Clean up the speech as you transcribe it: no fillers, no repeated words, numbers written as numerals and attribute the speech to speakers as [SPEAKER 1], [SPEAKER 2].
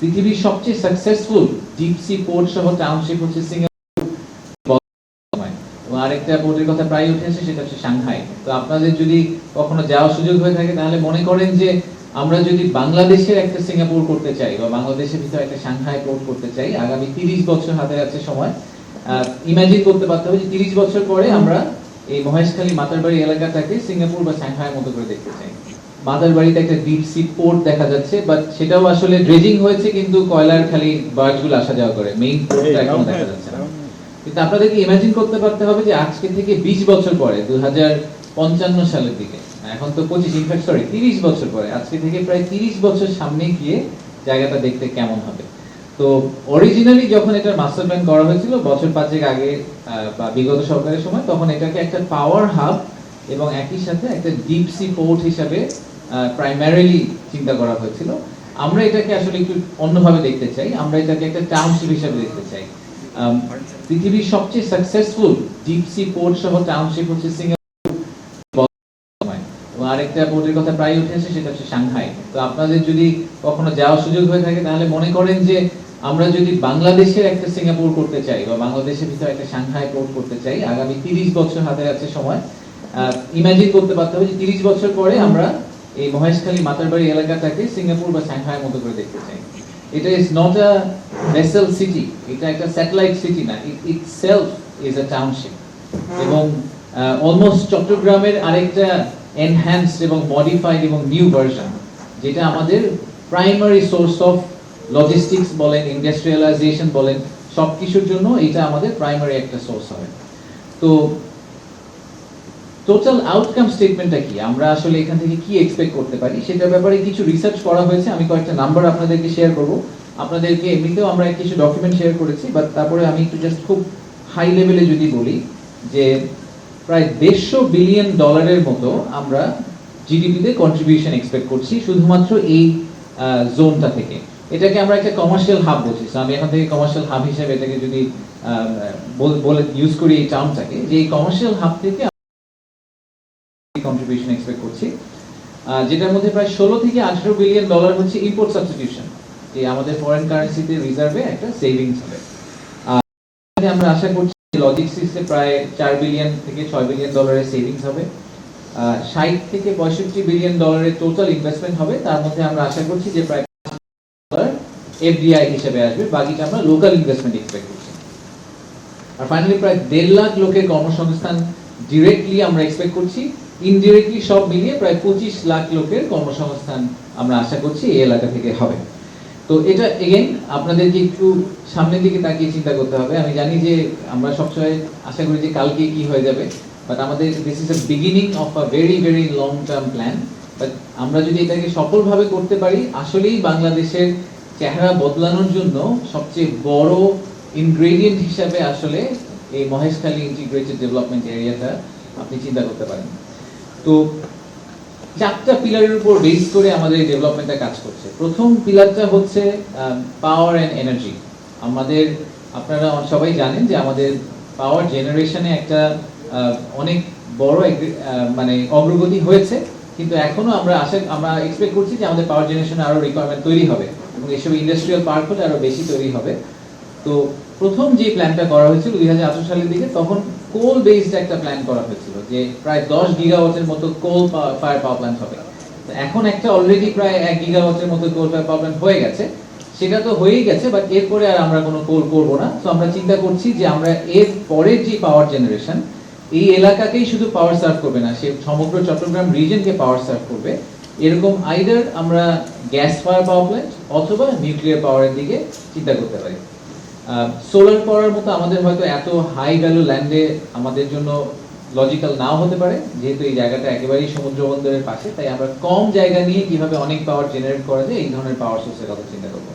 [SPEAKER 1] পৃথিবীর সবচেয়ে successful deep sea port সহ টাউনশিপ হচ্ছে সিঙ্গাপুর, এবং আরেকটা পোর্টের কথা প্রায় উঠে আসে, সেটা হচ্ছে সাংহাই। তো আপনাদের যদি কখনো যাওয়ার সুযোগ হয়ে থাকে তাহলে মনে করেন যে আমরা যদি বাংলাদেশের একটা সিঙ্গাপুর করতে চাই বা বাংলাদেশের ভিতরে একটা সাংহাই পোর্ট করতে চাই, আগামী 30 বছর হাতে আছে সময়। ইমাজিন করতে পারতে হবে যে 30 বছর পরে আমরা এই মহেশখালী মাতারবাড়ি এলাকাটাকে সিঙ্গাপুর বা সাংহাইয়ের মতো করে দেখতে চাই। মাতারবাড়িতে একটা ডিপ সি পোর্ট দেখা যাচ্ছে, বাট সেটাও আসলে ড্রেজিং হয়েছে, কিন্তু কয়লার খালি বার্জগুলো আসা যাওয়া করে, মেইন পোর্টটা এখনো দেখা যাচ্ছে না। কিন্তু আপনাদেরকে ইমাজিন করতে পারতে হবে যে আজকে থেকে 20 বছর পরে 2055 সালের দিকে, এখন তো 30 বছর পরে, আজকে থেকে প্রায় 30 বছর সামনে গিয়ে জায়গাটা দেখতে কেমন হবে। তো অরিজিনালি যখন এটার মাস্টার প্ল্যান করা হয়েছিল বছর 5 আগে বা বিগত সরকারের সময়, তখন এটাকে একটা পাওয়ার হাব এবং একই সাথে একটা ডিপ সি পোর্ট হিসাবে প্রাইমারিলি চিন্তা করা হয়েছিল। আমরা এটাকে আসলে একটু অন্যভাবে দেখতে চাই, আমরা এটাকে একটা টাউনশিপ হিসাবে দেখতে চাই। পৃথিবীর সবচেয়ে সাকসেসফুল ডিপ সি পোর্ট সহ টাউনশিপ হচ্ছে সিঙ্গাপুর, এবং আরেকটা পোর্টের কথা প্রায় উঠে আসে, সেটা হচ্ছে সাংহাই। তো আপনাদের যদি কখনো যাওয়ার সুযোগ হয়ে থাকে তাহলে মনে করেন যে আমরা যদি বাংলাদেশের একটা সিঙ্গাপুর করতে চাই বা বাংলাদেশের ভিতরে একটা সাংহাই পোর্ট করতে চাই, আগামী 30 বছর হাতে আছে সময়। ইমাজিন করতে পারতে হবে যে 30 বছর পরে আমরা এই মহেশখালী মাতারবাড়ি এলাকাটাকে সিঙ্গাপুর বা সাংহাইয়ের মতো করে দেখতে চাই। এটা is not a vessel city, এটা একটা স্যাটেলাইট সিটি না, ইট ইটসেলফ ইজ আ টাউনশিপ। এবং অলমোস্ট চট্টগ্রামের আরেকটা এনহ্যান্সড এবং মডিফাইড এবং নিউ ভার্সন, যেটা আমাদের প্রাইমারি সোর্স অফ লজিস্টিক্স বলেন, ইন্ডাস্ট্রিয়ালাইজেশন বলেন, সবকিছুর জন্য এটা আমাদের প্রাইমারি একটা সোর্স হবে। তো টোটাল আউটকাম স্টেটমেন্টটা কি, আমরা আসলে এখান থেকে কি এক্সপেক্ট করতে পারি সেটার ব্যাপারে কিছু রিসার্চ করা হয়েছে। আমি কয়েকটা নাম্বার আপনাদেরকে শেয়ার করব। আপনাদেরকে এমনিতেও আমরা কিছু ডকুমেন্ট শেয়ার করেছি, বাট তারপরে আমি একটু জাস্ট খুব হাই লেভেলে যদি বলি যে প্রায় $150 বিলিয়ন মতো আমরা জিডিপিতে কন্ট্রিবিউশন এক্সপেক্ট করছি শুধুমাত্র এই জোনটা থেকে। এটাকে আমরা একটা কমার্শিয়াল হাব বলছি। আমি এখন থেকে কমার্শিয়াল হাব হিসেবে এটাকে যদি বলে ইউজ করি এই টার্মটাকে, যে এই কমার্শিয়াল হাব থেকে কন্ট্রিবিউশন এক্সপেক্ট করছি, যেটার মধ্যে প্রায় $16 থেকে $18 বিলিয়ন হচ্ছে ইম্পোর্ট সাবস্টিটিউশন, যে আমাদের ফরেন কারেন্সিতে রিজার্ভে একটা সেভিংস হবে। আমরা আশা করছি লজিস্টিক্সে প্রায় $4 বিলিয়ন থেকে $6 বিলিয়ন সেভিংস হবে। 60 থেকে $65 বিলিয়ন টোটাল ইনভেস্টমেন্ট হবে, তার মধ্যে আমরা আশা করছি যে প্রায় এফডিআই হিসেবে আসবে, বাকিটা আমরা লোকাল ইনভেস্টমেন্ট এক্সপেক্ট করছি। আর ফাইনালি প্রায় 1.5 লাখ লোকের কর্মসংস্থান ডিরেক্টলি আমরা এক্সপেক্ট করছি, ইনডিরেক্টলি সব মিলিয়ে প্রায় 25 লাখ লোকের কর্মসংস্থান আমরা আশা করছি এই এলাকা থেকে হবে। তো এটা এগেইন আপনাদেরকে একটু সামনের দিকে তাকিয়ে চিন্তা করতে হবে। আমি জানি যে আমরা সবসময় আশা করি যে কালকে কি হয়ে যাবে, বাট আমাদের this is a beginning of a very very long term plan. But আমরা যদি এটাকে সফলভাবে করতে পারি, আসলেই বাংলাদেশের চেহারা বদলানোর জন্য সবচেয়ে বড় ইনগ্রেডিয়েন্ট হিসাবে আসলে এই মহেশখালী ইন্টিগ্রেটেড ডেভেলপমেন্ট এরিয়াটা আপনি চিন্তা করতে পারেন। তো 4টা পিলারের উপর বেস করে আমাদের এই ডেভেলপমেন্টটা কাজ করছে। প্রথম পিলারটা হচ্ছে পাওয়ার অ্যান্ড এনার্জি। আমাদের, আপনারা সবাই জানেন যে আমাদের পাওয়ার জেনারেশনে একটা অনেক বড় মানে অগ্রগতি হয়েছে, কিন্তু এখনো আমরা এক্সপেক্ট করছি যে আমাদের পাওয়ার জেনারেশনে আরো রিকোয়ারমেন্ট তৈরি হবে এবং এসব ইন্ডাস্ট্রিয়াল পার্ক হলে আরো বেশি তৈরি হবে। তো প্রথম যে প্ল্যানটা করা হয়েছিল 2018 সালের দিকে, তখন কোল বেসড একটা প্ল্যান করা হয়েছিল যে প্রায় 10 গিগাওয়াটের মতো কোল ফায়ার পাওয়ার প্ল্যান্ট হবে। এখন একটা অলরেডি প্রায় 1 গিগাওয়াটের মতো কোল ফায়ার পাওয়ার প্ল্যান্ট হয়ে গেছে, সেটা তো হয়েই গেছে, বাট এরপরে আর আমরা কোনো কোল করব না। তো আমরা চিন্তা করছি যে আমরা এর পরের যে পাওয়ার জেনারেশন এই এলাকাকেই শুধু পাওয়ার সার্ভ করবে না, সে সমগ্র চট্টগ্রাম রিজনকে পাওয়ার সার্ভ করবে। এরকম আইদার আমরা গ্যাস ফায়ার পাওয়ার প্ল্যান্ট অথবা নিউক্লিয়ার পাওয়ারের দিকে চিন্তা করতে পারি। সোলার পাওয়ার মতো আমাদের হয়তো এত হাই ভ্যালু ল্যান্ডে আমাদের জন্য লজিক্যাল নাও হতে পারে, যেহেতু এই জায়গাটা একেবারেই সমুদ্র বন্দরের পাশে, তাই আমরা কম জায়গা নিয়ে কিভাবে অনেক পাওয়ার জেনারেট করা যায় এই ধরনের পাওয়ার সোর্সের কথা চিন্তা করবো।